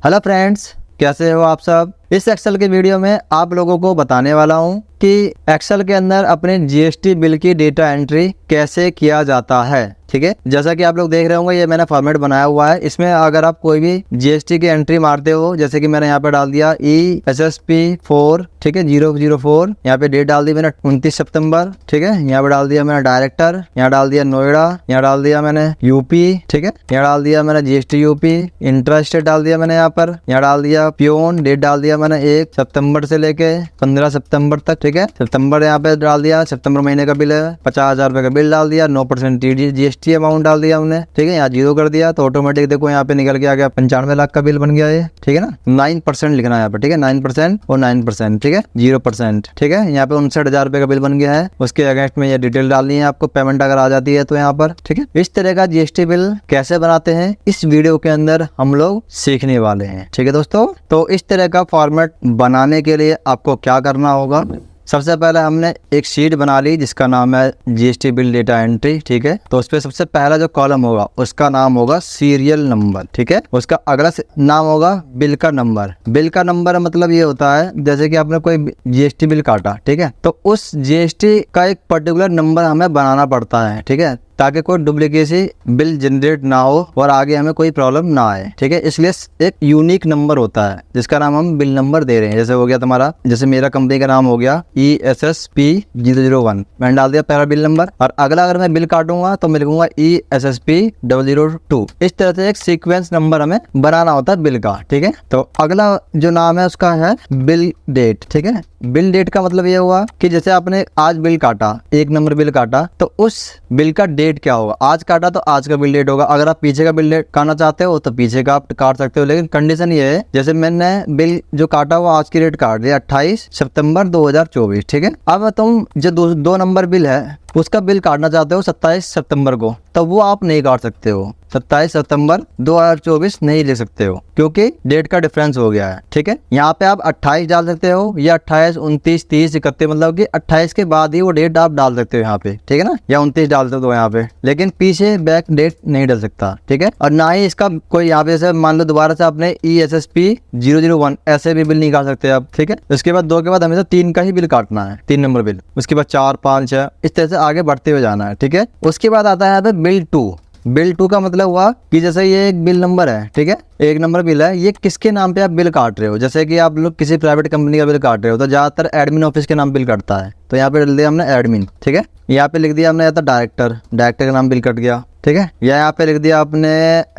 Hello friends, कैसे हो आप सब। इस एक्सेल के वीडियो में आप लोगों को बताने वाला हूं कि एक्सेल के अंदर अपने जीएसटी बिल की डेटा एंट्री कैसे किया जाता है। ठीक है, जैसा कि आप लोग देख रहे होंगे ये मैंने फॉर्मेट बनाया हुआ है। इसमें अगर आप कोई भी जीएसटी की एंट्री मारते हो, जैसे कि मैंने यहाँ पे डाल दिया ESSP4, ठीक है 004, यहाँ पे डेट डाल दी मैंने 29 सितंबर, ठीक है। यहाँ पे डाल दिया मैंने डायरेक्टर, यहाँ डाल दिया नोएडा, यहाँ डाल दिया मैंने यूपी, ठीक है। यहाँ डाल दिया मैंने जीएसटी यूपी, इंट्रास्टेट डाल दिया मैंने यहाँ पर, यहाँ डाल दिया प्योन, डेट डाल दिया मैंने 1 सितंबर से लेके 15 सितंबर तक, ठीक है। सितंबर यहाँ पे डाल दिया, सितंबर महीने का बिल है, 50,000 रुपए का बिल डाल दिया, 9% जीएसटी अमाउंट डाल दिया हमने, ठीक है। यहाँ 0 कर दिया तो ऑटोमेटिक देखो यहाँ पे निकल के आ गया 95 लाख का बिल बन गया ये, ठीक है ना। 9% लिखना है यहाँ पे, ठीक है, 9% और 9%, ठीक है, 0%, ठीक है। यहाँ पे 59,000 रुपए का बिल बन गया है, उसके अगेंस्ट में ये डिटेल डालनी है आपको, पेमेंट अगर आ जाती है तो यहाँ पर, ठीक है। इस तरह का जीएसटी बिल कैसे बनाते हैं इस वीडियो के अंदर हम लोग सीखने वाले हैं, ठीक है दोस्तों। तो इस तरह का फॉर्मेट बनाने के लिए आपको क्या करना होगा, सबसे पहले हमने एक शीट बना ली जिसका नाम है जीएसटी बिल डेटा एंट्री, ठीक है। तो उस पर सबसे पहला जो कॉलम होगा उसका नाम होगा सीरियल नंबर, ठीक है। उसका अगला नाम होगा बिल का नंबर। बिल का नंबर मतलब ये होता है जैसे कि आपने कोई जीएसटी बिल काटा, ठीक है, तो उस जीएसटी का एक पर्टिकुलर नंबर हमें बनाना पड़ता है, ठीक है, ताकि कोई डुप्लीकेसी बिल जनरेट ना हो और आगे हमें कोई प्रॉब्लम ना आए, ठीक है। इसलिए एक यूनिक नंबर होता है जिसका नाम हम बिल नंबर दे रहे हैं। जैसे हो गया तुम्हारा, जैसे मेरा कंपनी का नाम हो गया ESSP001, मैंने डाल दिया पहला बिल नंबर, और अगला अगर मैं बिल काटूंगा तो मैं लिखूंगा ESSP002। इस तरह से एक सीक्वेंस नंबर हमें बनाना होता है बिल का, ठीक है। तो अगला जो नाम है उसका है बिल डेट, ठीक है। बिल डेट का मतलब ये हुआ कि जैसे आपने आज बिल काटा, 1 नंबर बिल काटा, तो उस बिल का डेट क्या होगा। आज काटा तो आज का बिल डेट होगा। अगर आप पीछे का बिल डेट काटना चाहते हो तो पीछे का आप काट सकते हो, लेकिन कंडीशन ये है जैसे मैंने बिल जो काटा वो आज की डेट काट दिया 28 सितंबर 2024, ठीक है। अब तुम जो दो नंबर बिल है उसका बिल काटना चाहते हो 27 सितंबर को, तो वो आप नहीं काट सकते हो। 27 सितंबर 2024 नहीं ले सकते हो क्योंकि डेट का डिफरेंस हो गया है, ठीक है। यहाँ पे आप 28 डाल सकते हो या 28, 29, 30, 31, मतलब कि 28 के बाद ही वो डेट आप डाल सकते हो यहाँ पे, ठीक है ना, या 29 डाल सकते हो यहाँ पे, लेकिन पीछे बैक डेट नहीं डाल सकता, ठीक है। और ना ही इसका कोई यहाँ पे जैसे मान लो दोबारा से आपने ESSP001 ऐसे भी बिल नहीं काट सकते आप, ठीक है। उसके बाद 2 के बाद हमेशा 3 का ही बिल काटना है, 3 नंबर बिल, उसके बाद 4, 5, 6, इस तरह से आगे बढ़ते हुए जाना है, ठीक है। उसके बाद आता है बिल 2। बिल 2 का मतलब हुआ कि जैसे ये एक बिल नंबर है, ठीक है, 1 नंबर बिल है, ये किसके नाम पे आप बिल काट रहे हो। जैसे कि आप लोग किसी प्राइवेट कंपनी का बिल काट रहे हो तो ज्यादातर एडमिन ऑफिस के नाम बिल कटता है, तो यहाँ पे डाल दिया हमने एडमिन, ठीक है। यहाँ पे लिख दिया हमने या तो डायरेक्टर का नाम बिल कट गया, ठीक है, या यहाँ पे लिख दिया आपने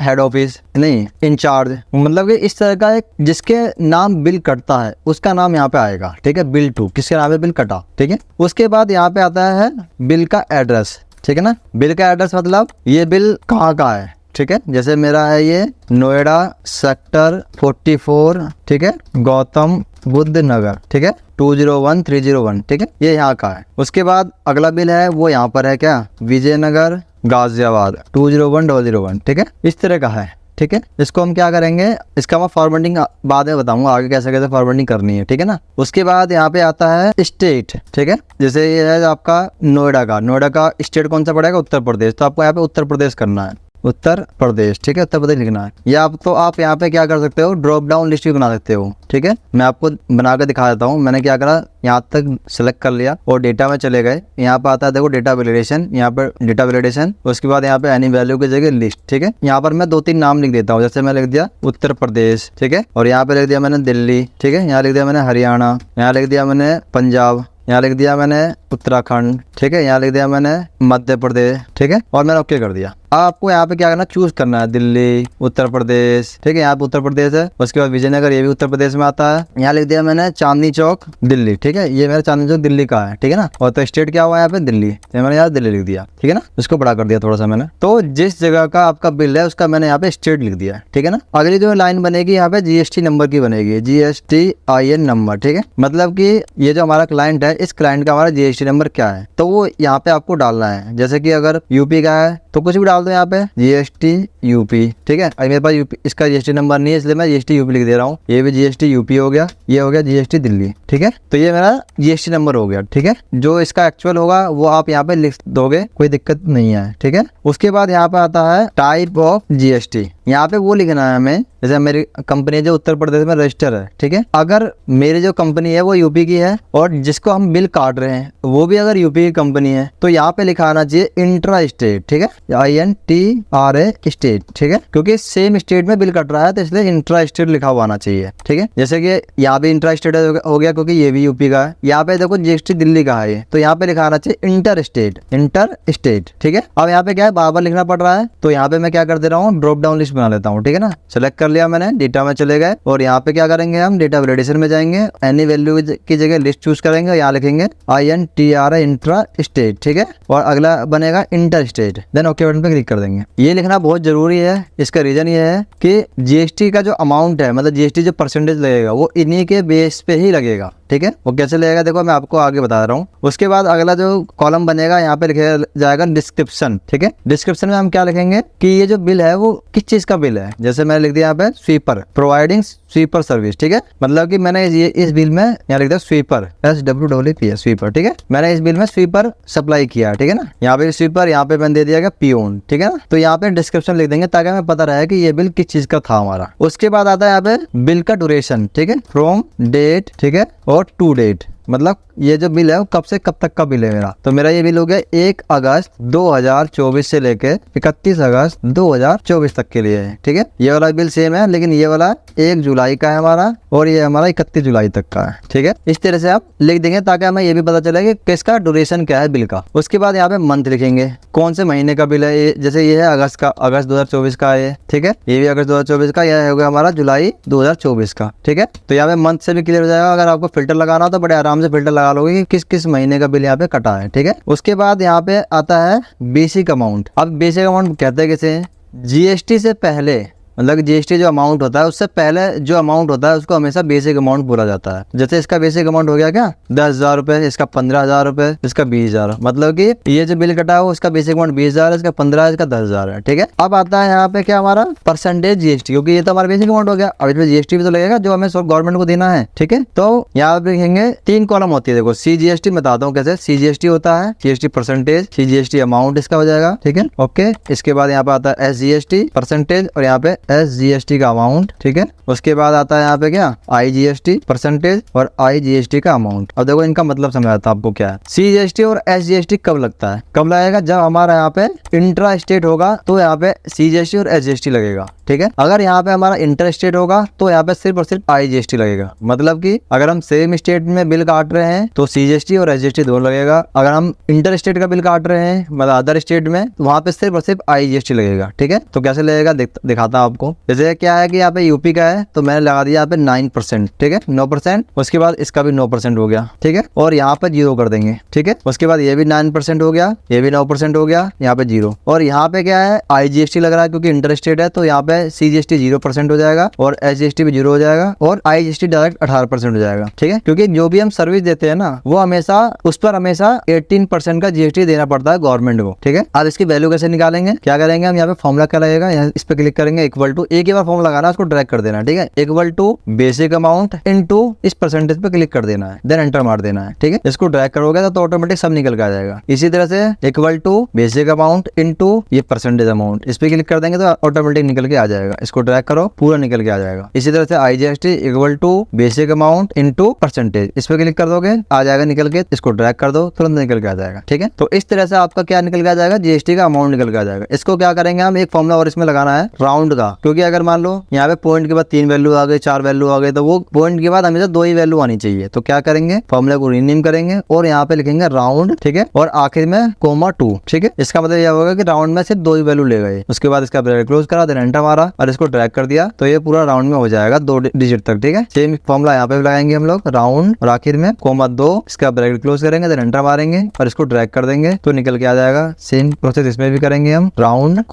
हेड ऑफिस, नहीं इंचार्ज, मतलब कि इस तरह का एक जिसके नाम बिल कटता है उसका नाम यहाँ पे आएगा, ठीक है। बिल 2 किसके नाम पे बिल कटा, ठीक है। उसके बाद यहाँ पे आता है बिल का एड्रेस, ठीक है ना। बिल का एड्रेस मतलब ये बिल कहाँ का है, ठीक है। जैसे मेरा है ये नोएडा सेक्टर 44, ठीक है, गौतम बुद्ध नगर, ठीक है, 201301, ठीक है, ये यहाँ का है। उसके बाद अगला बिल है वो यहाँ पर है क्या, विजयनगर गाजियाबाद 20101, ठीक है, इस तरह का है, ठीक है। इसको हम क्या करेंगे, इसका मैं फॉर्मेटिंग बाद में बताऊंगा आगे कैसे कैसे फॉर्मेटिंग करनी है, ठीक है ना। उसके बाद यहाँ पे आता है स्टेट, ठीक है। जैसे ये है आपका नोएडा का स्टेट कौन सा पड़ेगा, उत्तर प्रदेश, तो आपको यहाँ पे उत्तर प्रदेश करना है, उत्तर प्रदेश, ठीक है, उत्तर प्रदेश लिखना है। या तो आप यहाँ पे क्या कर सकते हो, ड्रॉप डाउन लिस्ट भी बना सकते हो, ठीक है। मैं आपको बना कर दिखा देता हूँ। मैंने क्या करा, यहाँ तक सेलेक्ट कर लिया और डेटा में चले गए। यहाँ पे आता है देखो डेटा वैलिडेशन, यहाँ पर डेटा वैलिडेशन, उसके बाद यहाँ पे एनी वैल्यू की जगह लिस्ट, ठीक है। यहाँ पर मैं 2-3 नाम लिख देता हूँ, जैसे मैं लिख दिया उत्तर प्रदेश, ठीक है, और यहाँ पे लिख दिया मैंने दिल्ली, ठीक है, यहाँ लिख दिया मैंने हरियाणा, यहाँ लिख दिया मैंने पंजाब, यहाँ लिख दिया मैंने उत्तराखंड, ठीक है, यहाँ लिख दिया मैंने मध्य प्रदेश, ठीक है, और मैंने ओके कर दिया। अब आपको यहाँ पे क्या करना, चूज करना है दिल्ली, उत्तर प्रदेश, ठीक है, यहाँ पे उत्तर प्रदेश है। उसके बाद विजयनगर, ये भी उत्तर प्रदेश में आता है। यहाँ लिख दिया मैंने चांदनी चौक दिल्ली, ठीक है, ये मेरा चांदनी चौक दिल्ली का है, ठीक है ना। और तो स्टेट क्या हुआ यहाँ पे, दिल्ली, तो मैंने यहाँ दिल्ली लिख दिया, ठीक है ना। उसको बड़ा कर दिया थोड़ा सा मैंने, तो जिस जगह का आपका बिल है उसका मैंने यहाँ पे स्टेट लिख दिया, ठीक है ना। अगली जो लाइन बनेगी यहाँ पे जीएसटी नंबर की बनेगी, GSTIN नंबर, ठीक है, मतलब की ये जो हमारा क्लाइंट है, इस क्लाइंट का हमारा जीएसटी नंबर क्या है, तो वो यहाँ पे आपको डालना है। जैसे कि अगर यूपी का है तो कुछ भी डाल दो यहाँ पे GST यूपी, ठीक है। अभी मेरे पास यूपी इसका GST नंबर नहीं है इसलिए मैं GST यूपी लिख दे रहा हूँ। ये भी GST यूपी हो गया, ये हो गया GST दिल्ली, ठीक है। तो ये मेरा GST नंबर हो गया, ठीक है। जो इसका एक्चुअल होगा वो आप यहाँ पे लिख दोगे, कोई दिक्कत नहीं है, ठीक है। उसके बाद यहाँ पे आता है टाइप ऑफ GST, यहाँ पे वो लिखना है हमें जैसे मेरी कंपनी जो उत्तर प्रदेश में रजिस्टर है, ठीक है, अगर मेरी जो कंपनी है वो यूपी की है और जिसको हम बिल काट रहे हैं वो भी अगर यूपी की कंपनी है, तो यहाँ पे लिखा आना चाहिए इंट्रा स्टेट, ठीक है, INTRA स्टेट, ठीक है, क्योंकि सेम स्टेट में बिल कट रहा है तो इसलिए इंट्रा स्टेट लिखा हुआ आना चाहिए, ठीक है। जैसे कि यहाँ भी इंट्रा स्टेट हो गया क्योंकि ये भी यूपी का है। यहाँ पे देखो GST दिल्ली का है ये, तो यहाँ पे लिखा आना चाहिए इंटर स्टेट, ठीक है। अब यहाँ पे क्या है, बार बार लिखना पड़ रहा है, तो यहाँ पे मैं क्या कर दे रहा हूँ, ड्रॉप डाउन लिस्ट बना लेता हूँ, ठीक है ना। सेलेक्ट कर लिया मैंने, डेटा में चले गए और यहाँ पे क्या करेंगे, हम डेटा वैलिडेशन में जाएंगे, एनी वैल्यू की जगह लिस्ट चूज करेंगे, यहाँ लिखेंगे INTRA इंट्रा स्टेट, ठीक है, और अगला बनेगा interstate, then okay button पे क्लिक कर देंगे। ये लिखना बहुत जरूरी है, इसका रीजन ये है कि GST का जो अमाउंट है, मतलब GST जो परसेंटेज लगेगा वो इन्हीं के बेस पे ही लगेगा, ठीक है। वो कैसे लगेगा देखो मैं आपको आगे बता रहा हूँ। उसके बाद अगला जो कॉलम बनेगा यहाँ पे लिखा जाएगा डिस्क्रिप्शन, ठीक है। डिस्क्रिप्शन में हम क्या लिखेंगे कि ये जो बिल है वो किस चीज का बिल है। जैसे मैंने लिख दिया यहाँ पे स्वीपर, प्रोवाइडिंग स्वीपर सर्विस, ठीक है, मतलब कि मैंने इस बिल में यहाँ लिख दिया स्वीपर, SWEEP स्वीपर, ठीक है, मैंने इस बिल में स्वीपर सप्लाई किया, ठीक है ना। यहाँ पे स्वीपर, यहाँ पे मैंने दे दिया पियोन, ठीक है ना। तो यहाँ पे डिस्क्रिप्शन लिख देंगे ताकि हमें पता रहे कि ये बिल किस चीज का था हमारा। उसके बाद आता है यहाँ पे बिल का ड्यूरेशन, ठीक है, फ्रॉम डेट, ठीक है, और टू डेट, मतलब ये जो बिल है वो कब से कब तक का बिल है मेरा। तो मेरा ये बिल हो गया 1 अगस्त 2024 से लेके 31 अगस्त 2024 तक के लिए है, ठीक है। ये वाला बिल सेम है लेकिन ये वाला 1 जुलाई का है हमारा और ये हमारा 31 जुलाई तक का है, ठीक है। इस तरह से आप लिख देंगे ताकि हमें ये भी पता चले कि किसका ड्यूरेशन क्या है बिल का। उसके बाद यहाँ पे मंथ लिखेंगे, कौन से महीने का बिल है। जैसे ये है अगस्त का, अगस्त 2024 का है, ठीक है, ये भी अगस्त 2024 का, यह हो गया हमारा जुलाई 2024 का, ठीक है। तो यहाँ पे मंथ से भी क्लियर हो जाएगा। अगर आपको फिल्टर लगाना हो तो बड़े आराम से फिल्टर लगा लोगे कि किस किस महीने का बिल यहाँ पे कटा है, ठीक है। उसके बाद यहाँ पे आता है बेसिक अमाउंट। अब बेसिक अमाउंट कहते हैं किसे, GST से पहले, मतलब GST जो अमाउंट होता है उससे पहले जो अमाउंट होता है उसको हमेशा बेसिक अमाउंट बोला जाता है। जैसे इसका बेसिक अमाउंट हो गया क्या 10,000 रुपए, इसका 15,000 रुपए, इसका 20,000, मतलब कि ये जो बिल कटा है उसका बेसिक अमाउंट 20,000 है, इसका 15,000, इसका 10,000 है, ठीक है। अब आता है यहाँ पे क्या हमारा परसेंटेज GST, क्योंकि ये तो हमारा बेसिक अमाउंट हो गया। अब इसमें GST भी तो लगेगा जो हमें गवर्नमेंट को देना है, ठीक है। तो यहाँ पे लिखेंगे 3 कॉलम होती है, देखो CGST बताता हूँ कैसे। CGST होता है GST परसेंटेज, CGST अमाउंट इसका हो जाएगा, ठीक है, ओके। इसके बाद यहाँ पे आता है SGST परसेंटेज और यहाँ पे SGST अमाउंट, ठीक है। उसके बाद आता है यहाँ पे क्या IGST परसेंटेज और IGST का अमाउंट। अब देखो इनका मतलब समझाता हूं आपको क्या है। CGST और SGST कब लगता है, कब लगेगा, जब हमारा यहाँ पे इंट्रा स्टेट होगा तो यहाँ पे CGST और SGST लगेगा, ठीक है। अगर यहाँ पे हमारा इंटर स्टेट होगा तो यहाँ पे सिर्फ और सिर्फ IGST लगेगा। मतलब कि अगर हम सेम स्टेट में बिल काट रहे हैं तो CGST और SGST दोनों लगेगा। अगर हम इंटर स्टेट का बिल काट रहे हैं मतलब अदर स्टेट में तो वहाँ पे सिर्फ और सिर्फ IGST लगेगा, ठीक है। तो कैसे लगेगा दिखाता हूँ आपको। जैसे क्या है कि यहाँ पे यूपी का है तो मैंने लगा दिया यहाँ पे 9%, ठीक है, 9%। उसके बाद इसका भी 9% हो गया, ठीक है, और यहाँ पे 0 कर देंगे, ठीक है। उसके बाद ये भी 9% हो गया, ये भी 9% हो गया, यहाँ पे 0। और यहाँ पे क्या है IGST लग रहा है क्योंकि इंटर स्टेट है तो यहाँ पे CGST 0% हो जाएगा और SGST भी 0 हो जाएगा और IGST डायरेक्ट 18% हो जाएगा, ठीक है। क्योंकि जो भी हम सर्विस देते हैं ना वो हमेशा उस पर हमेशा 18% का GST देना पड़ता है गवर्नमेंट को, ठीक है। अब इसकी वैल्यू कैसे निकालेंगे, क्या करेंगे हम, यहाँ पे फॉर्मूला क्या लगेगा, इस पे क्लिक करेंगे, इक्वल टू, एक ही बार फॉर्मूला लगाना, उसको ड्रैग कर देना, ठीक है, equal to basic amount into इस परसेंटेज पे क्लिक कर देना है, देन एंटर मार देना है, ठीक है। इसको ड्रैग करोगे तो ऑटोमेटिक सब निकल के आ जाएगा। इसी तरह से equal to basic amount into ये परसेंटेज अमाउंट, इस पे क्लिक कर देंगे तो ऑटोमेटिक निकल के आ जाएगा। इसको ड्रैग करो पूरा निकल के आ जाएगा। इसी तरह से IGST equal to basic amount into percentage, इस पे क्लिक कर दोगे आ जाएगा निकल के, इसको ड्रैग कर दो तुरंत निकल के आ जाएगा, ठीक है। तो इस तरह से आपका क्या निकल के आ जाएगा, GST का अमाउंट निकल के आ जाएगा। इसको क्या करेंगे हम, एक फॉर्मूला और इसमें लगाना है राउंड का, क्योंकि अगर मान लो यहाँ पे पॉइंट के बाद 3 वैल्यू आ गए, 4 वैल्यू आ गए, तो वो पॉइंट के बाद हमेशा 2 ही वैल्यू आनी चाहिए। तो क्या करेंगे, फॉर्मूला को रीनेम करेंगे और यहाँ पे लिखेंगे राउंड, ठीक है, और आखिर में (2), ठीक है। इसका मतलब यह होगा कि राउंड में सिर्फ 2 ही वैल्यू ले गए। उसके बाद इसका ब्रैकेट क्लोज करा, देन एंटर मारा और इसको ड्रैग कर दिया तो ये पूरा राउंड में हो जाएगा 2 डिजिट तक, ठीक है। सेम फॉर्मूला यहाँ पे भी लगाएंगे हम लोग, राउंड और आखिर में (2), इसका ब्रैकेट क्लोज करेंगे, देन एंटर मारेंगे और इसको ड्रैग कर देंगे तो निकल के आ जाएगा। सेम प्रोसेस इसमें भी करेंगे हम, राउंड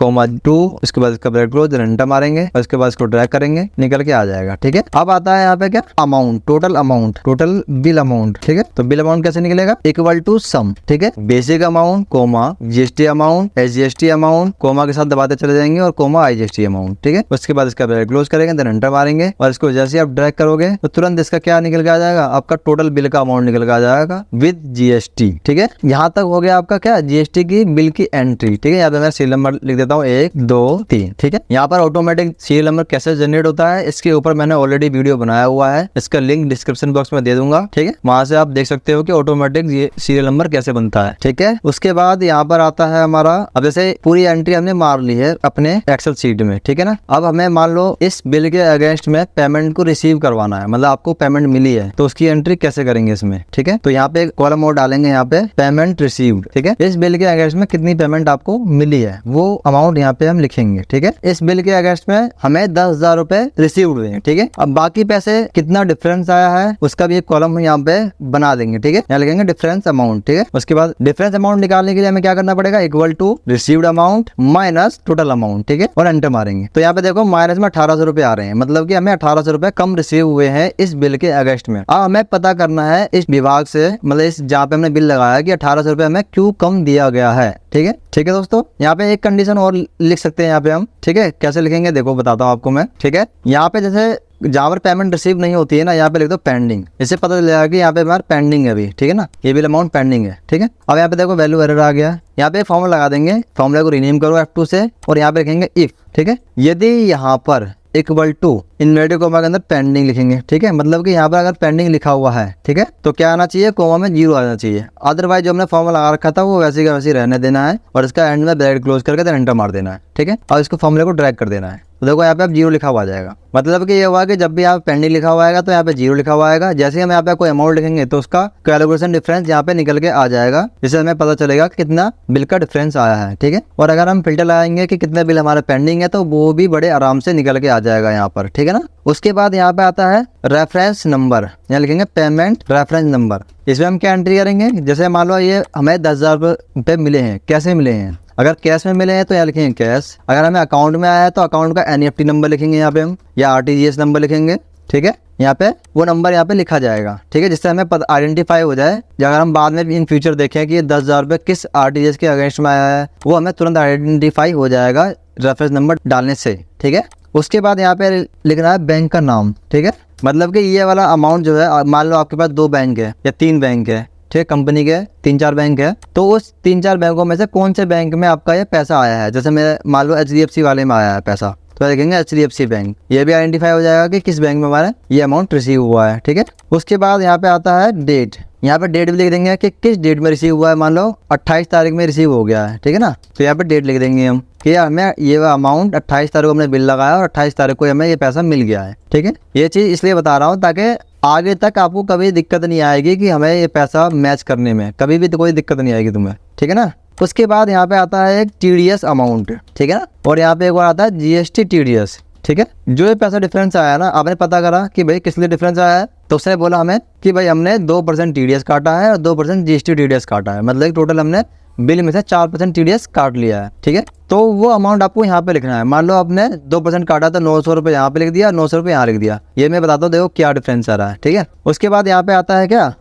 (2), इसके बाद इसका ब्रैकेट क्लोज, देन एंटर मारेंगे और इसके बाद इसको ड्रैग करेंगे, निकल के आ जाएगा, ठीक है। अब आता है यहाँ पे क्या, amount, total amount, total bill amount, ठीक है। तो बिल अमाउंट कैसे निकलेगा, इक्वल टू सम, ठीक है, basic amount (GST amount, SGST amount) के साथ दबाते चले जाएंगे और (IGST अमाउंट), अमाउंट, ठीक है। उसके बाद इसका ब्रैकेट क्लोज करेंगे, देन एंटर मारेंगे और इसको जैसे आप ड्रैग करोगे तो तुरंत इसका क्या निकल के आ जाएगा, आपका टोटल बिल का अमाउंट निकल के आ जाएगा विद जीएसटी, ठीक है। यहाँ तक हो गया आपका क्या, जीएसटी की बिल की एंट्री, ठीक है। यहाँ पे मैं सीरियल नंबर लिख देता हूँ 1 2 3, ठीक है। यहाँ पर ऑटोमेटिक सीरियल नंबर कैसे जनरेट होता है इसके ऊपर मैंने ऑलरेडी वीडियो बनाया हुआ है, इसका लिंक डिस्क्रिप्शन बॉक्स में दे दूंगा, ठीक है। वहां से आप देख सकते हो कि ऑटोमेटिक ये सीरियल नंबर कैसे बनता है, ठीक है। उसके बाद यहाँ पर आता है हमारा, अब जैसे पूरी एंट्री हमने मार ली है अपने एक्सेल शीट में, ठीक है ना। अब हमें मान लो इस बिल के अगेंस्ट में पेमेंट को रिसीव करवाना है, मतलब आपको पेमेंट मिली है तो उसकी एंट्री कैसे करेंगे इसमें, ठीक है। तो यहाँ पे एक कॉलम और डालेंगे, यहाँ पे पेमेंट रिसीव्ड, ठीक है। इस बिल के अगेंस्ट में कितनी पेमेंट आपको मिली है वो अमाउंट यहाँ पे हम लिखेंगे, ठीक है। इस बिल के अगेंस्ट में हमें 10,000 रुपए रिसीव्ड हुए हैं, ठीक है। अब बाकी पैसे कितना डिफरेंस आया है उसका भी एक कॉलम यहाँ पे बना देंगे, ठीक है। यहाँ लिखेंगे डिफरेंस अमाउंट, ठीक है। उसके बाद डिफरेंस अमाउंट निकालने के लिए हमें क्या करना पड़ेगा, equal to received amount minus total amount, ठीक है, और एंटर मारेंगे। तो यहाँ पे देखो माइनस में 1800 रुपए आ रहे हैं, मतलब कि हमें 1800 रुपए कम रिसीव हुए हैं इस बिल के अगेंस्ट में। अब हमें पता करना है इस विभाग से, मतलब इस जहाँ पे हमने बिल लगाया कि 1800 रुपए हमें क्यों कम दिया गया है, ठीक है। ठीक है दोस्तों, यहाँ पे एक कंडीशन और लिख सकते हैं यहाँ पे हम, ठीक है। कैसे लिखेंगे देखो बताता हूँ आपको मैं, ठीक है। यहाँ पे जैसे जहाँ पर पेमेंट रिसीव नहीं होती है ना, यहाँ पे लिख दो पेंडिंग, इससे पता चलेगा कि यहाँ पे हमारा पेंडिंग है अभी, ठीक है ना, ये बिल अमाउंट पेंडिंग है, ठीक है। अब यहाँ पे देखो वैल्यू एरर आ गया, यहाँ पे फॉर्मूला लगा देंगे, फॉर्मूला को रीनेम करो F2 से और यहाँ पे लिखेंगे इफ, ठीक है। यदि यहाँ पर इक्वल टू इन्वर्टेड कोमा के अंदर पेंडिंग लिखेंगे, ठीक है। मतलब कि यहाँ पर अगर पेंडिंग लिखा हुआ है, ठीक है, तो क्या आना चाहिए, कोमा में 0 आना चाहिए। अदरवाइज जो हमने फॉर्मूला लगा रखा था वो वैसे का वैसे रहने देना है और इसका एंड में ब्रैकेट क्लोज करके देन एंटर मार देना है, ठीक है। और इसको फॉर्मूले को ड्रैग कर देना है, तो देखो यहाँ पे आप 0 लिखा हुआ आ जाएगा। मतलब कि ये हुआ कि जब भी आप पेंडिंग लिखा हुआ आएगा तो यहाँ पे 0 लिखा हुआ आएगा। जैसे ही हम यहाँ पे कोई अमाउंट लिखेंगे तो उसका कैलकुलेशन डिफरेंस यहाँ पे निकल के आ जाएगा, जिससे हमें पता चलेगा कि कितना बिल का डिफरेंस आया है, ठीक है। और अगर हम फिल्टर लगाएंगे कि कितने बिल हमारे पेंडिंग है तो वो भी बड़े आराम से निकल के आ जाएगा यहाँ पर, ठीक है ना। उसके बाद यहाँ पे आता है रेफरेंस नंबर, यहाँ लिखेंगे पेमेंट रेफरेंस नंबर। इसमें हम क्या एंट्री करेंगे, जैसे मान लो ये हमें 10,000 रुपये मिले हैं, कैसे मिले हैं, अगर कैश में मिले हैं तो यहाँ लिखेंगे कैश, अगर हमें अकाउंट में आया है तो अकाउंट का NEFT नंबर लिखेंगे यहाँ पे हम, या RTGS नंबर लिखेंगे, ठीक है। यहाँ पे वो नंबर यहाँ पे लिखा जाएगा, ठीक है, जिससे हमें आइडेंटिफाई हो जाए। अगर हम बाद में इन फ्यूचर देखें कि ये 10,000 रुपये किस RTGS के अगेंस्ट में आया है वो हमें तुरंत आइडेंटिफाई हो जाएगा रेफरेंस नंबर डालने से, ठीक है। उसके बाद यहाँ पे लिखना है बैंक का नाम, ठीक है। मतलब कि ये वाला अमाउंट जो है, मान लो आपके पास 2 बैंक है या 3 बैंक है, ठीक है, कंपनी के 3-4 बैंक है, तो उस 3-4 बैंकों में से कौन से बैंक में आपका ये पैसा आया है। जैसे मेरे मान लो HDFC वाले में आया है पैसा, तो देखेंगे HDFC बैंक, ये भी आइडेंटिफाई हो जाएगा कि किस बैंक में हमारा ये अमाउंट रिसीव हुआ है, ठीक है। उसके बाद यहाँ पे आता है डेट, यहाँ पे डेट भी लिख देंगे कि किस डेट में रिसीव हुआ है। मान लो 28 तारीख में रिसीव हो गया है, ठीक है ना, तो यहाँ पे डेट लिख देंगे हम कि हमें ये अमाउंट 28 तारीख को हमने बिल लगाया और 28 तारीख को हमें ये पैसा मिल गया है, ठीक है। ये चीज़ इसलिए बता रहा हूँ ताकि आगे तक आपको कभी दिक्कत नहीं आएगी कि हमें ये पैसा मैच करने में, कभी भी तो कोई दिक्कत नहीं आएगी तुम्हें, ठीक है ना। उसके बाद यहाँ पे आता है एक TDS अमाउंट, ठीक है ना, और यहाँ पे एक और आता है GST TDS, ठीक है। जो ये पैसा डिफरेंस आया ना, आपने पता करा कि भाई किस लिए डिफरेंस आया है, तो उसने बोला हमें कि भाई हमने 2% TDS काटा है और 2% GST TDS काटा है, मतलब टोटल हमने बिल में से 4% TDS काट लिया है, ठीक है। तो वो अमाउंट आपको यहाँ पे लिखना है। मान लो आपने 2% काटा तो 900 रुपये यहाँ पे लिख दिया, 900 रुपये यहाँ लिख दिया। ये मैं बताता हूँ देखो क्या डिफरेंस आ रहा है, ठीक है। उसके बाद यहाँ पे आता है क्या,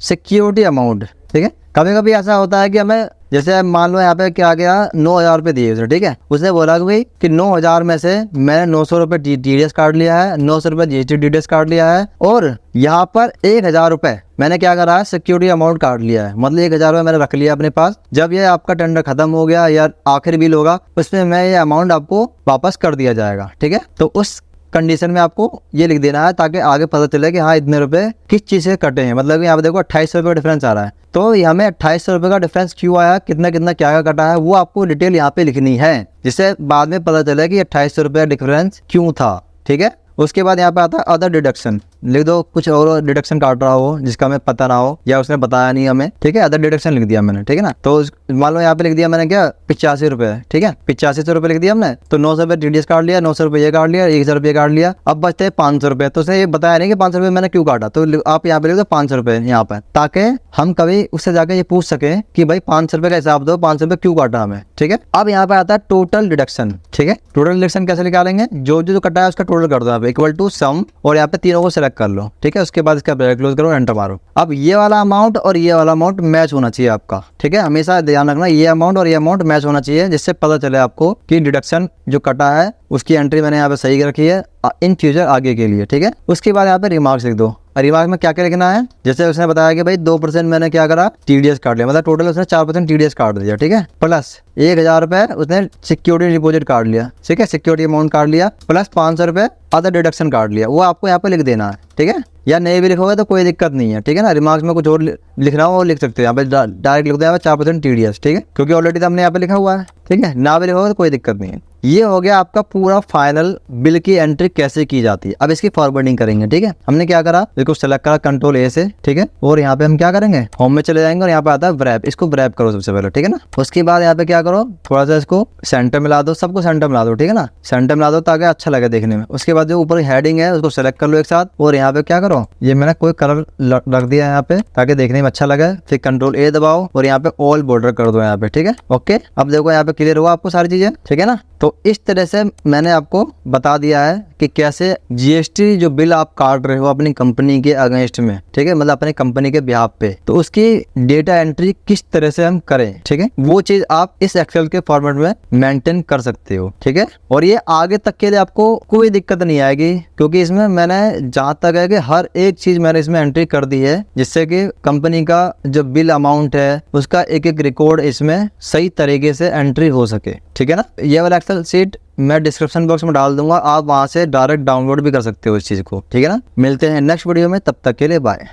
सिक्योरिटी अमाउंट, ठीक है। कभी कभी ऐसा होता है कि हमें, जैसे मान लो यहाँ पे क्या गया, 9,000 रुपये दिए उसे, ठीक है। उसने बोला कि भाई कि 9,000 में से मैंने 900 रुपये TDS काट लिया है, 900 रुपये GST TDS काट लिया है और यहाँ पर 1,000 रुपये मैंने क्या करा है, सिक्योरिटी अमाउंट काट लिया है। मतलब 1,000 रुपये मैंने रख लिया अपने पास। जब ये आपका टेंडर खत्म हो गया या आखिरी बिल होगा उसमें मैं ये अमाउंट आपको वापस कर दिया जाएगा, ठीक है। तो उस कंडीशन में आपको ये लिख देना है ताकि आगे पता चले कि हाँ इतने रुपए किस चीज़ से कटे हैं। मतलब कि यहाँ पे देखो 2800 रुपये का डिफरेंस आ रहा है, तो हमें 2800 रुपये का डिफरेंस क्यों आया, कितना कितना क्या क्या कटा है, वो आपको डिटेल यहाँ पे लिखनी है, जिससे बाद में पता चले कि 2800 रुपये डिफरेंस क्यों था, ठीक है। उसके बाद यहाँ पे आता है अदर डिडक्शन, लिख दो कुछ और डिडक्शन काट रहा हो जिसका हमें पता ना हो या उसने बताया नहीं हमें, ठीक है। अदर डिडक्शन लिख दिया मैंने, ठीक है ना। तो मान लो यहाँ पे लिख दिया मैंने क्या, 85 रुपये, ठीक है, 8500 रुपये लिख दिया हमने। तो 900 रुपये TDS काट लिया, 900 रुपये ये काट लिया, 1,000 रुपये काट लिया, अब बचते हैं 500 रुपये। तो उसने ये बताया नहीं कि 500 रुपये मैंने क्यों काटा, तो आप यहाँ पे लिख दो 500 रुपये यहाँ पर, ताकि हम कभी उससे जाके ये पूछ सके कि भाई 500 रुपये का हिसाब दो, 500 रुपये क्यों काटा हमें, ठीक है। अब यहाँ पे आता है टोटल डिडक्शन, ठीक है। टोटल डिडक्शन कैसे निकालेंगे, जो जो कटा है उसका टोटल कर दो यहाँ पे, इक्वल टू सम, और यहाँ पे तीनों को सिलेक्ट कर लो, ठीक है। उसके बाद इसका ब्रैकेट क्लोज करो, एंटर मारो। अब ये वाला अमाउंट और ये वाला अमाउंट मैच होना चाहिए आपका, ठीक है। हमेशा ध्यान रखना ये अमाउंट और ये अमाउंट मैच होना चाहिए, जिससे पता चले आपको कि डिडक्शन जो कटा है उसकी एंट्री मैंने यहाँ पे सही रखी है इन फ्यूचर आगे के लिए, ठीक है। उसके बाद यहाँ पे रिमार्क्स लिख दो। रिमार्क में क्या क्या लिखना है, जैसे उसने बताया कि भाई 2% मैंने क्या करा, TDS काट लिया, मतलब टोटल उसने 4% TDS काट दिया, ठीक है। प्लस 1000 रुपये उसने सिक्योरिटी डिपॉजिट काट लिया, ठीक है, सिक्योरिटी अमाउंट काट लिया, प्लस 500 रुपये अदर डिडक्शन काट लिया। वो आपको यहाँ पे लिख देना है, ठीक है, या नहीं भी लिखोगे तो कोई दिक्कत नहीं है, ठीक है ना। रिमार्क्स में कुछ और लिखना हो वो लिख सकते हो, यहाँ पे डायरेक्ट लिख दो यहाँ पे 4% TDS, ठीक है, क्योंकि ऑलरेडी तो हमने यहाँ पे लिखा हुआ है, ठीक है। ना भी लिखोगे तो कोई दिक्कत नहीं है। ये हो गया आपका पूरा फाइनल बिल की एंट्री कैसे की जाती है। अब इसकी फॉरवर्डिंग करेंगे, ठीक है। हमने क्या करा, इसको सेलेक्ट करा कंट्रोल A से, ठीक है, और यहाँ पे हम क्या करेंगे, होम में चले जाएंगे और यहाँ पे आता है व्रैप, इसको व्रैप करो सबसे पहले, ठीक है ना। उसके बाद यहाँ पे क्या करो, थोड़ा सा इसको सेंटर मिला दो, सबको सेंटर मिला दो, ठीक है ना, सेंटर मिला दो ताकि अच्छा लगे देखने में। उसके बाद जो ऊपर हेडिंग है उसको सेलेक्ट कर लो एक साथ, और यहाँ पे क्या करो, ये मैंने कोई कलर रख दिया यहाँ पे ताकि देखने में अच्छा लगे। फिर कंट्रोल A दबाओ और यहाँ पे ऑल बॉर्डर कर दो यहाँ पे, ठीक है, ओके। अब देखो यहाँ पे क्लियर हुआ आपको सारी चीजें, ठीक है ना। तो इस तरह से मैंने आपको बता दिया है कि कैसे GST जो बिल आप काट रहे हो अपनी कंपनी के अगेंस्ट में, ठीक है, मतलब अपनी कंपनी के बिहाफ पे, तो उसकी डेटा एंट्री किस तरह से हम करें, ठीक है, वो चीज आप इस एक्सेल के फॉर्मेट में मेंटेन कर सकते हो, ठीक है। और ये आगे तक के लिए आपको कोई दिक्कत नहीं आएगी, क्योंकि इसमें मैंने जहां तक है कि हर एक चीज मैंने इसमें एंट्री कर दी है, जिससे कि कंपनी का जो बिल अमाउंट है उसका एक एक रिकॉर्ड इसमें सही तरीके से एंट्री हो सके, ठीक है ना। ये वाला एक्सेल सीट मैं डिस्क्रिप्शन बॉक्स में डाल दूंगा, आप वहां से डायरेक्ट डाउनलोड भी कर सकते हो इस चीज को, ठीक है ना। मिलते हैं नेक्स्ट वीडियो में, तब तक के लिए बाय।